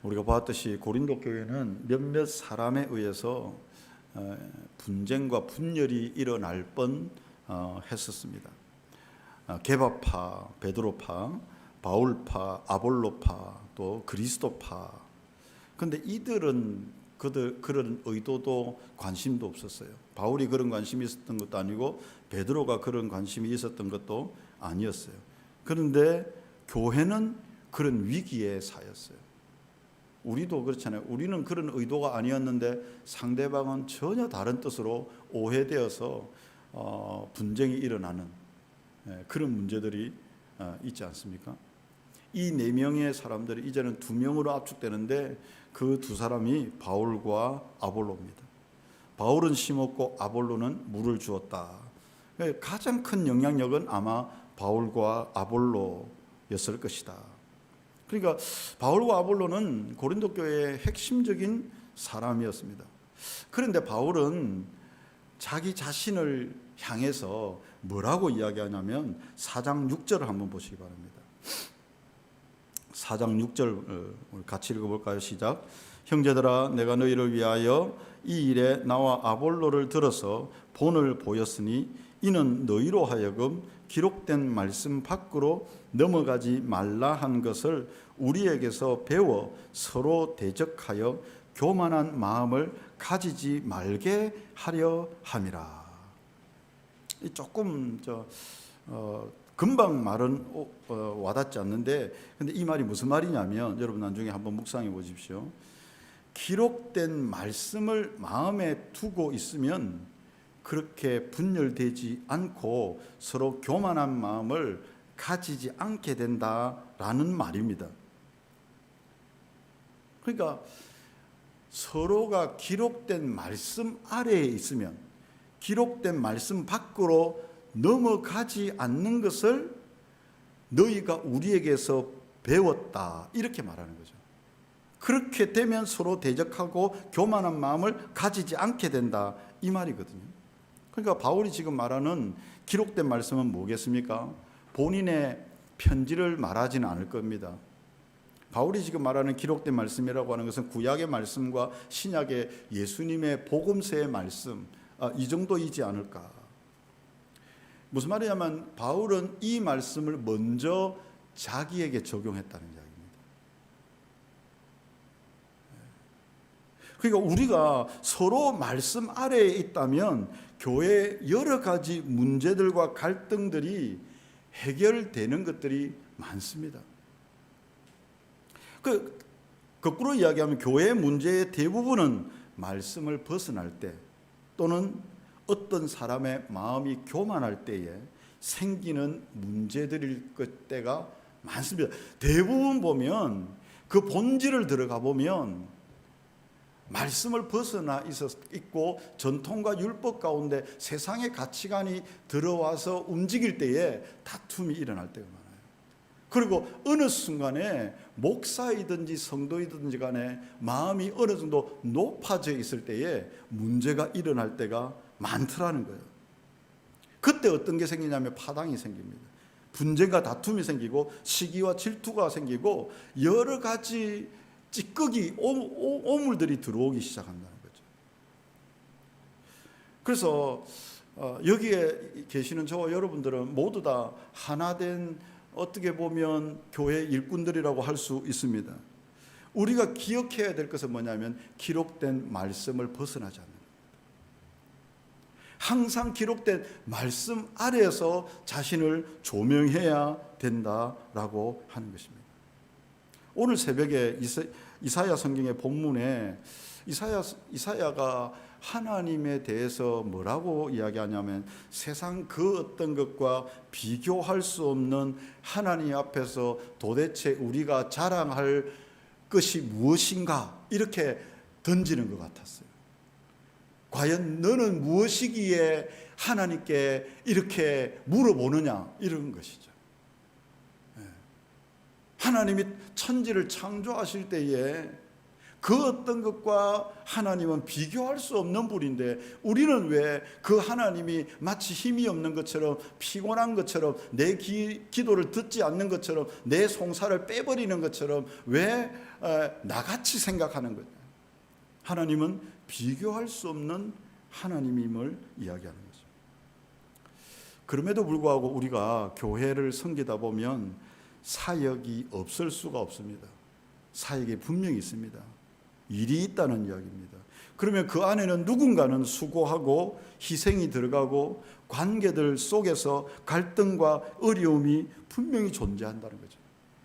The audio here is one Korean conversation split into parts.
우리가 봤듯이 고린도 교회는 몇몇 사람에 의해서 분쟁과 분열이 일어날 뻔 했었습니다. 게바파, 베드로파, 바울파, 아볼로파, 또 그리스도파. 그런데 이들은 그런 의도도 관심도 없었어요. 바울이 그런 관심이 있었던 것도 아니고 베드로가 그런 관심이 있었던 것도 아니었어요. 그런데 교회는 그런 위기에 쌓였어요. 우리도 그렇잖아요. 우리는 그런 의도가 아니었는데 상대방은 전혀 다른 뜻으로 오해되어서 분쟁이 일어나는 그런 문제들이 있지 않습니까? 이 네 명의 사람들이 이제는 두 명으로 압축되는데 그 두 사람이 바울과 아볼로입니다. 바울은 심었고 아볼로는 물을 주었다. 가장 큰 영향력은 아마 바울과 아볼로였을 것이다. 그러니까 바울과 아볼로는 고린도 교회의 핵심적인 사람이었습니다. 그런데 바울은 자기 자신을 향해서 뭐라고 이야기하냐면 4장 6절을 한번 보시기 바랍니다. 4장 6절 같이 읽어볼까요? 시작. 형제들아, 내가 너희를 위하여 이 일에 나와 아볼로를 들어서 본을 보였으니 이는 너희로 하여금 기록된 말씀 밖으로 넘어가지 말라 한 것을 우리에게서 배워 서로 대적하여 교만한 마음을 가지지 말게 하려 함이라. 조금 금방 말은 와닿지 않는데, 근데 이 말이 무슨 말이냐면 여러분 나중에 한번 묵상해 보십시오. 기록된 말씀을 마음에 두고 있으면 그렇게 분열되지 않고 서로 교만한 마음을 가지지 않게 된다라는 말입니다. 그러니까 서로가 기록된 말씀 아래에 있으면 기록된 말씀 밖으로 넘어가지 않는 것을 너희가 우리에게서 배웠다, 이렇게 말하는 거죠. 그렇게 되면 서로 대적하고 교만한 마음을 가지지 않게 된다, 이 말이거든요. 그러니까 바울이 지금 말하는 기록된 말씀은 뭐겠습니까? 본인의 편지를 말하지는 않을 겁니다. 바울이 지금 말하는 기록된 말씀이라고 하는 것은 구약의 말씀과 신약의 예수님의 복음서의 말씀, 이 정도이지 않을까. 무슨 말이냐면 바울은 이 말씀을 먼저 자기에게 적용했다는 이야기입니다. 그러니까 우리가 서로 말씀 아래에 있다면 교회의 여러 가지 문제들과 갈등들이 해결되는 것들이 많습니다. 거꾸로 이야기하면 교회의 문제의 대부분은 말씀을 벗어날 때 또는 어떤 사람의 마음이 교만할 때에 생기는 문제들일 때가 많습니다. 대부분 보면 그 본질을 들어가 보면 말씀을 벗어나 있고 전통과 율법 가운데 세상의 가치관이 들어와서 움직일 때에 다툼이 일어날 때가 많아요. 그리고 어느 순간에 목사이든지 성도이든지 간에 마음이 어느 정도 높아져 있을 때에 문제가 일어날 때가 많더라는 거예요. 그때 어떤 게 생기냐면 파당이 생깁니다. 분쟁과 다툼이 생기고 시기와 질투가 생기고 여러 가지 찌꺼기 오물들이 들어오기 시작한다는 거죠. 그래서 여기에 계시는 저와 여러분들은 모두 다 하나된 어떻게 보면 교회 일꾼들이라고 할 수 있습니다. 우리가 기억해야 될 것은 뭐냐면 기록된 말씀을 벗어나지 않는 것. 항상 기록된 말씀 아래에서 자신을 조명해야 된다라고 하는 것입니다. 오늘 새벽에 이사야 성경의 본문에 이사야가 하나님에 대해서 뭐라고 이야기하냐면 세상 그 어떤 것과 비교할 수 없는 하나님 앞에서 도대체 우리가 자랑할 것이 무엇인가, 이렇게 던지는 것 같았어요. 과연 너는 무엇이기에 하나님께 이렇게 물어보느냐, 이런 것이죠. 하나님이 천지를 창조하실 때에 그 어떤 것과 하나님은 비교할 수 없는 분인데 우리는 왜 그 하나님이 마치 힘이 없는 것처럼 피곤한 것처럼 내 기도를 듣지 않는 것처럼 내 송사를 빼버리는 것처럼 왜 나같이 생각하는 거죠. 하나님은 비교할 수 없는 하나님임을 이야기하는 거죠. 그럼에도 불구하고 우리가 교회를 섬기다 보면 사역이 없을 수가 없습니다. 사역이 분명히 있습니다. 일이 있다는 이야기입니다. 그러면 그 안에는 누군가는 수고하고 희생이 들어가고 관계들 속에서 갈등과 어려움이 분명히 존재한다는 거죠.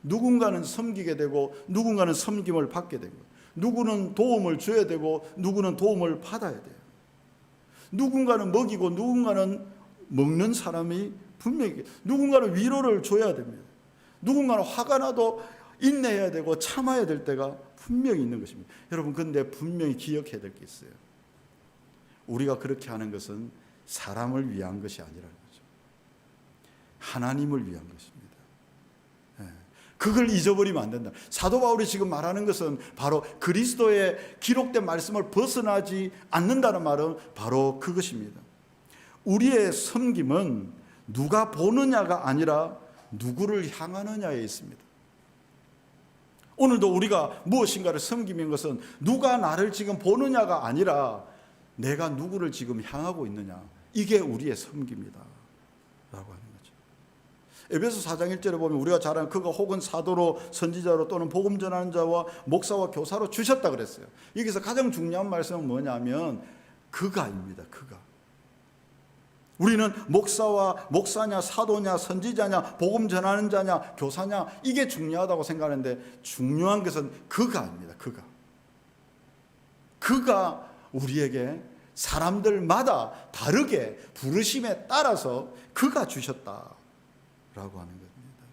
누군가는 섬기게 되고 누군가는 섬김을 받게 되고, 누구는 도움을 줘야 되고 누구는 도움을 받아야 돼요. 누군가는 먹이고 누군가는 먹는 사람이 분명히, 누군가는 위로를 줘야 됩니다. 누군가는 화가 나도 인내해야 되고 참아야 될 때가 분명히 있는 것입니다. 여러분, 근데 분명히 기억해야 될 게 있어요. 우리가 그렇게 하는 것은 사람을 위한 것이 아니라는 거죠. 하나님을 위한 것입니다. 그걸 잊어버리면 안 된다. 사도 바울이 지금 말하는 것은 바로 그리스도의 기록된 말씀을 벗어나지 않는다는 말은 바로 그것입니다. 우리의 섬김은 누가 보느냐가 아니라 누구를 향하느냐에 있습니다. 오늘도 우리가 무엇인가를 섬기는 것은 누가 나를 지금 보느냐가 아니라 내가 누구를 지금 향하고 있느냐, 이게 우리의 섬깁니다 라고 하는 거죠. 에베소 4장 1절에 보면 우리가 잘 아는 그가 혹은 사도로 선지자로 또는 복음 전하는 자와 목사와 교사로 주셨다 그랬어요. 여기서 가장 중요한 말씀은 뭐냐면 그가입니다. 그가. 우리는 목사냐 사도냐 선지자냐 복음 전하는 자냐 교사냐 이게 중요하다고 생각하는데 중요한 것은 그가입니다. 그가 우리에게 사람들마다 다르게 부르심에 따라서 그가 주셨다라고 하는 겁니다.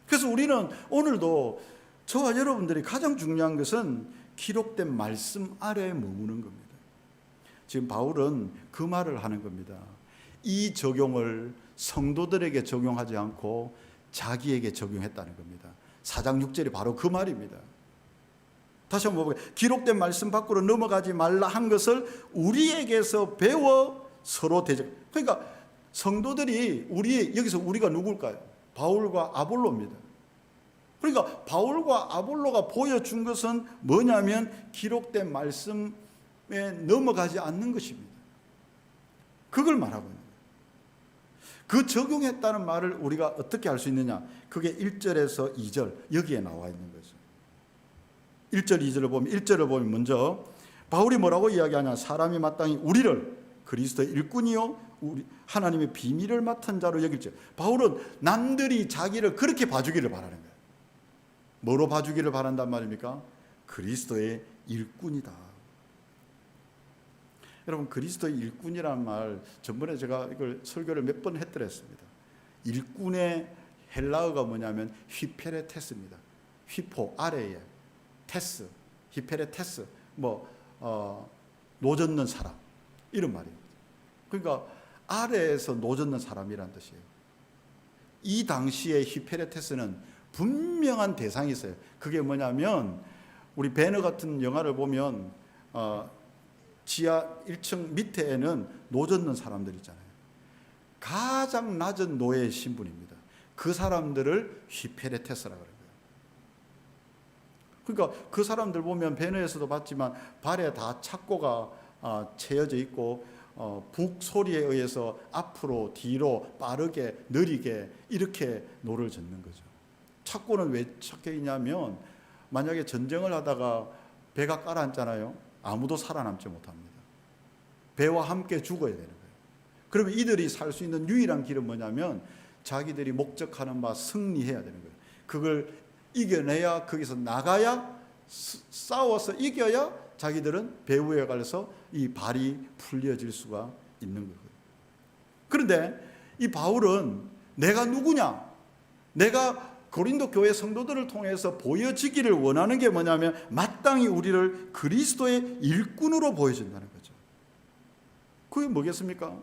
그래서 우리는 오늘도 저와 여러분들이 가장 중요한 것은 기록된 말씀 아래에 머무는 겁니다. 지금 바울은 그 말을 하는 겁니다. 이 적용을 성도들에게 적용하지 않고 자기에게 적용했다는 겁니다. 4장 6절이 바로 그 말입니다. 다시 한번 볼게요. 기록된 말씀 밖으로 넘어가지 말라 한 것을 우리에게서 배워 서로 대적. 그러니까 성도들이 여기서 우리가 누굴까요? 바울과 아볼로입니다. 그러니까 바울과 아볼로가 보여준 것은 뭐냐면 기록된 말씀에 넘어가지 않는 것입니다. 그걸 말하고 있는 거예요. 그 적용했다는 말을 우리가 어떻게 알 수 있느냐? 그게 1절에서 2절 여기에 나와 있는 거죠. 1절 2절을 보면 1절을 보면 먼저 바울이 뭐라고 이야기하냐? 사람이 마땅히 우리를 그리스도의 일꾼이요 우리 하나님의 비밀을 맡은 자로 여길지. 바울은 남들이 자기를 그렇게 봐주기를 바라는 거예요. 뭐로 봐주기를 바란단 말입니까? 그리스도의 일꾼이다. 여러분, 그리스도의 일꾼이라는 말 전번에 제가 이걸 설교를 몇 번 했더랬습니다. 일꾼의 헬라어가 뭐냐면 휘페레테스입니다. 휘포 아래에 테스, 히페레테스, 노젓는 사람 이런 말입니다. 그러니까 아래에서 노젓는 사람이란 뜻이에요. 이 당시에 히페레테스는 분명한 대상이 있어요. 그게 뭐냐면 우리 배너 같은 영화를 보면 지하 1층 밑에는 노젓는 사람들 있잖아요. 가장 낮은 노예의 신분입니다. 그 사람들을 휘페레테스라고 그래요. 그러니까 그 사람들 보면 배너에서도 봤지만 발에 다 착고가 채여져 있고 북 소리에 의해서 앞으로 뒤로 빠르게 느리게 이렇게 노를 젓는 거죠. 착고는 왜 착혀 있냐면 만약에 전쟁을 하다가 배가 가라앉잖아요. 아무도 살아남지 못합니다. 배와 함께 죽어야 되는 거예요. 그러면 이들이 살 수 있는 유일한 길은 뭐냐면 자기들이 목적하는 바 승리해야 되는 거예요. 그걸 이겨내야, 거기서 나가야, 싸워서 이겨야 자기들은 배 위에 가서 이 발이 풀려질 수가 있는 거예요. 그런데 이 바울은 내가 누구냐? 내가 고린도 교회 성도들을 통해서 보여지기를 원하는 게 뭐냐면 마땅히 우리를 그리스도의 일꾼으로 보여준다는 거죠. 그게 뭐겠습니까?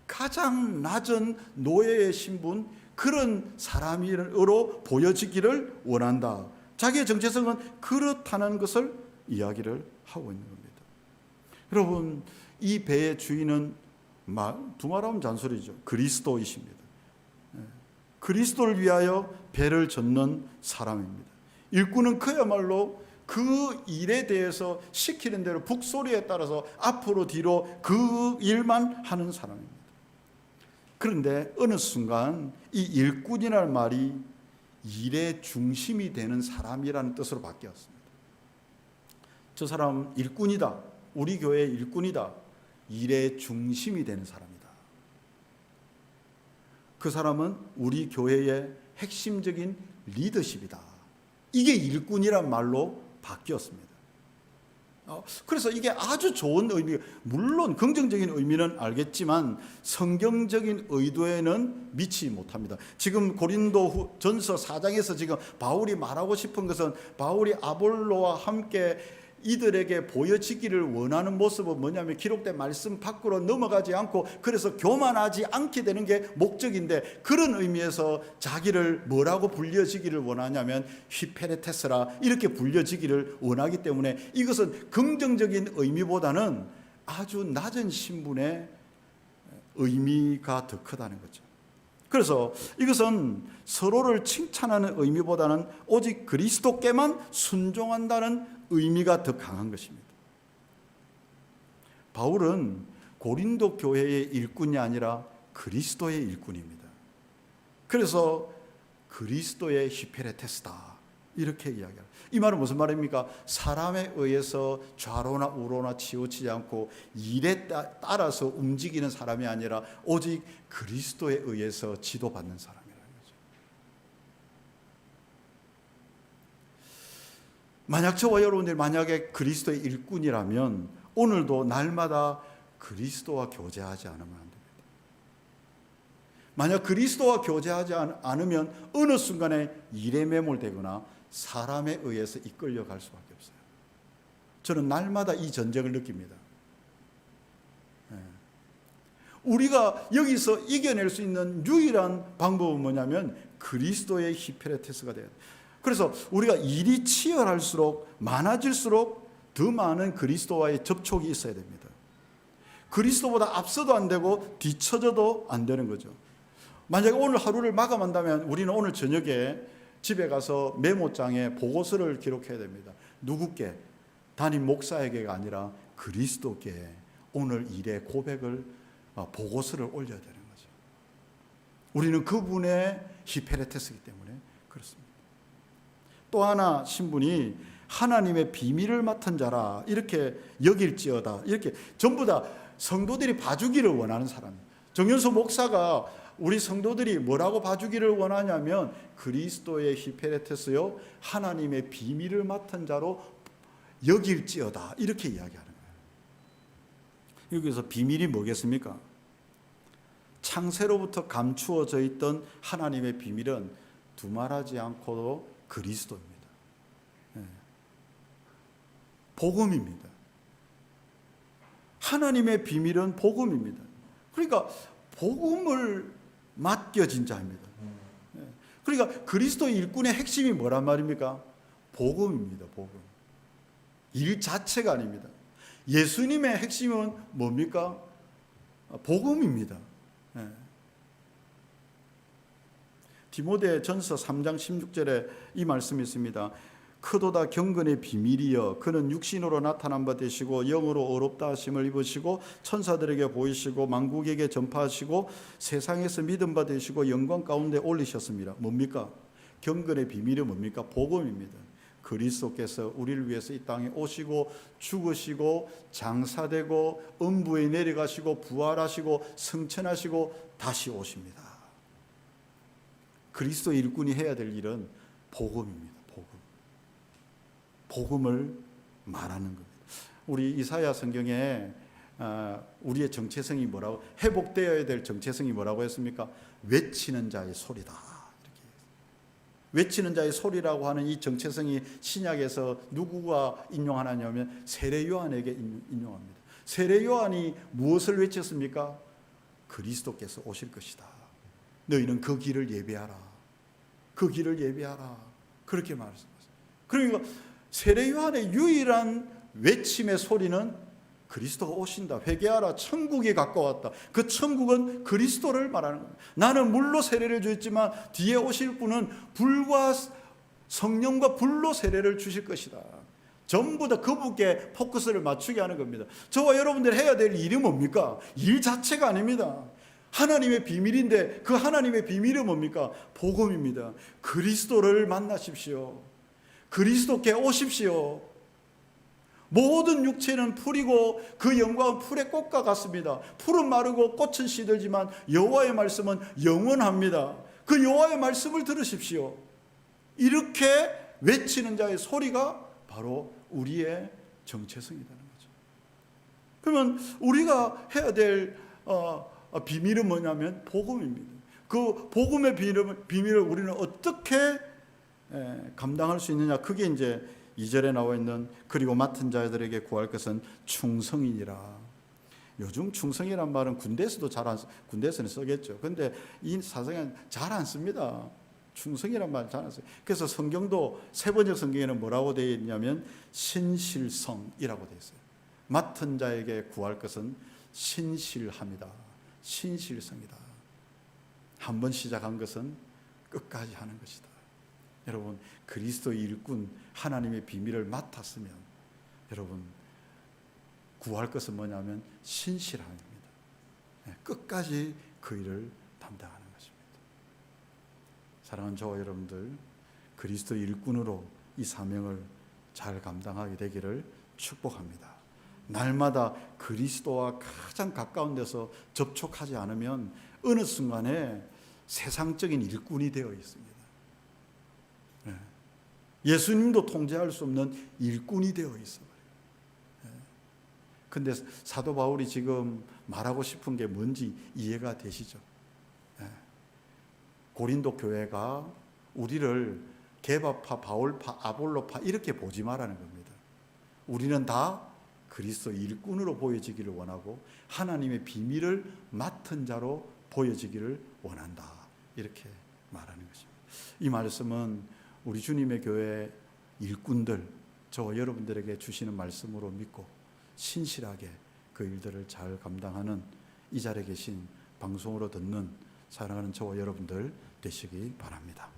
가장 낮은 노예의 신분, 그런 사람으로 보여지기를 원한다. 자기의 정체성은 그렇다는 것을 이야기를 하고 있는 겁니다. 여러분, 이 배의 주인은 두말하면 잔소리죠. 그리스도이십니다. 그리스도를 위하여 배를 젓는 사람입니다. 일꾼은 그야말로 그 일에 대해서 시키는 대로 북소리에 따라서 앞으로 뒤로 그 일만 하는 사람입니다. 그런데 어느 순간 이 일꾼이라는 말이 일의 중심이 되는 사람이라는 뜻으로 바뀌었습니다. 저 사람 일꾼이다. 우리 교회의 일꾼이다. 일의 중심이 되는 사람이다. 그 사람은 우리 교회의 핵심적인 리더십이다. 이게 일꾼이란 말로 바뀌었습니다. 그래서 이게 아주 좋은 의미, 물론 긍정적인 의미는 알겠지만 성경적인 의도에는 미치지 못합니다. 지금 고린도 전서 4장에서 지금 바울이 말하고 싶은 것은 바울이 아볼로와 함께 이들에게 보여지기를 원하는 모습은 뭐냐면 기록된 말씀 밖으로 넘어가지 않고 그래서 교만하지 않게 되는 게 목적인데, 그런 의미에서 자기를 뭐라고 불려지기를 원하냐면 휘페레테스라 이렇게 불려지기를 원하기 때문에 이것은 긍정적인 의미보다는 아주 낮은 신분의 의미가 더 크다는 거죠. 그래서 이것은 서로를 칭찬하는 의미보다는 오직 그리스도께만 순종한다는 의미가 더 강한 것입니다. 바울은 고린도 교회의 일꾼이 아니라 그리스도의 일꾼입니다. 그래서 그리스도의 히페레테스다 이렇게 이야기합니다. 이 말은 무슨 말입니까? 사람에 의해서 좌로나 우로나 치우치지 않고 일에 따라서 움직이는 사람이 아니라 오직 그리스도에 의해서 지도받는 사람이라는 거죠. 만약 저와 여러분들이 만약에 그리스도의 일꾼이라면 오늘도 날마다 그리스도와 교제하지 않으면 안 됩니다. 만약 그리스도와 교제하지 않으면 어느 순간에 일에 매몰되거나 사람에 의해서 이끌려 갈 수밖에 없어요. 저는 날마다 이 전쟁을 느낍니다. 우리가 여기서 이겨낼 수 있는 유일한 방법은 뭐냐면 그리스도의 히페레테스가 돼야 돼요. 그래서 우리가 일이 치열할수록 많아질수록 더 많은 그리스도와의 접촉이 있어야 됩니다. 그리스도보다 앞서도 안 되고 뒤처져도 안 되는 거죠. 만약에 오늘 하루를 마감한다면 우리는 오늘 저녁에 집에 가서 메모장에 보고서를 기록해야 됩니다. 누구께? 담임 목사에게가 아니라 그리스도께 오늘 일의 고백을 보고서를 올려야 되는 거죠. 우리는 그분의 히페레테스이기 때문에 그렇습니다. 또 하나 신분이 하나님의 비밀을 맡은 자라 이렇게 여길지어다. 이렇게 전부 다 성도들이 봐주기를 원하는 사람입니다. 정윤수 목사가 우리 성도들이 뭐라고 봐주기를 원하냐면 그리스도의 히페레테스요 하나님의 비밀을 맡은 자로 여길지어다 이렇게 이야기하는 거예요. 여기서 비밀이 뭐겠습니까? 창세로부터 감추어져 있던 하나님의 비밀은 두말하지 않고도 그리스도입니다. 복음입니다. 하나님의 비밀은 복음입니다. 그러니까 복음을 맡겨진 자입니다. 그러니까 그리스도의 일꾼의 핵심이 뭐란 말입니까? 복음입니다. 복음. 일 자체가 아닙니다. 예수님의 핵심은 뭡니까? 복음입니다. 디모데 전서 3장 16절에 이 말씀이 있습니다. 크도다 경건의 비밀이여 그는 육신으로 나타난 바 되시고 영으로 어렵다 하심을 입으시고 천사들에게 보이시고 만국에게 전파하시고 세상에서 믿음 바 되시고 영광 가운데 올리셨습니다. 뭡니까? 경건의 비밀이 뭡니까? 복음입니다. 그리스도께서 우리를 위해서 이 땅에 오시고 죽으시고 장사되고 음부에 내려가시고 부활하시고 승천하시고 다시 오십니다. 그리스도 일꾼이 해야 될 일은 복음입니다. 복음을 말하는 겁니다. 우리 이사야 성경에 우리의 정체성이 뭐라고, 회복되어야 될 정체성이 뭐라고 했습니까? 외치는 자의 소리다. 이렇게 외치는 자의 소리라고 하는 이 정체성이 신약에서 누구가 인용하냐면 세례 요한에게 인용합니다. 세례 요한이 무엇을 외쳤습니까? 그리스도께서 오실 것이다. 너희는 그 길을 예비하라. 그 길을 예비하라. 그렇게 말했습니다. 그러니까 세례 요한의 유일한 외침의 소리는 그리스도가 오신다. 회개하라. 천국이 가까웠다. 그 천국은 그리스도를 말하는 겁니다. 나는 물로 세례를 주었지만 뒤에 오실 분은 불과 성령과 불로 세례를 주실 것이다. 전부 다 그분께 포커스를 맞추게 하는 겁니다. 저와 여러분들이 해야 될 일이 뭡니까? 일 자체가 아닙니다. 하나님의 비밀인데 그 하나님의 비밀이 뭡니까? 복음입니다. 그리스도를 만나십시오. 그리스도께 오십시오. 모든 육체는 풀이고 그 영광은 풀의 꽃과 같습니다. 풀은 마르고 꽃은 시들지만 여호와의 말씀은 영원합니다. 그 여호와의 말씀을 들으십시오. 이렇게 외치는 자의 소리가 바로 우리의 정체성이라는 거죠. 그러면 우리가 해야 될 비밀은 뭐냐면 복음입니다. 그 복음의 비밀을 우리는 어떻게 감당할 수 있느냐? 그게 이제 2절에 나와 있는 그리고 맡은 자들에게 구할 것은 충성이니라. 요즘 충성이란 말은 군대에서는 쓰겠죠. 근데 이 사상은 잘 안 씁니다. 충성이란 말 잘 안 써요. 그래서 성경도 세번역 성경에는 뭐라고 되어 있냐면 신실성이라고 되어 있어요. 맡은 자에게 구할 것은 신실함이다. 신실성이다. 한번 시작한 것은 끝까지 하는 것이다. 여러분, 그리스도의 일꾼 하나님의 비밀을 맡았으면 여러분 구할 것은 뭐냐면 신실함입니다. 끝까지 그 일을 담당하는 것입니다. 사랑하는 저와 여러분들, 그리스도의 일꾼으로 이 사명을 잘 감당하게 되기를 축복합니다. 날마다 그리스도와 가장 가까운 데서 접촉하지 않으면 어느 순간에 세상적인 일꾼이 되어 있습니다. 예수님도 통제할 수 없는 일꾼이 되어 있어요. 근데 사도 바울이 지금 말하고 싶은 게 뭔지 이해가 되시죠? 고린도 교회가 우리를 게바파, 바울파, 아볼로파 이렇게 보지 말라는 겁니다. 우리는 다 그리스도 일꾼으로 보여지기를 원하고 하나님의 비밀을 맡은 자로 보여지기를 원한다. 이렇게 말하는 것입니다. 이 말씀은 우리 주님의 교회 일꾼들, 저와 여러분들에게 주시는 말씀으로 믿고 신실하게 그 일들을 잘 감당하는 이 자리에 계신 방송으로 듣는 사랑하는 저와 여러분들 되시기 바랍니다.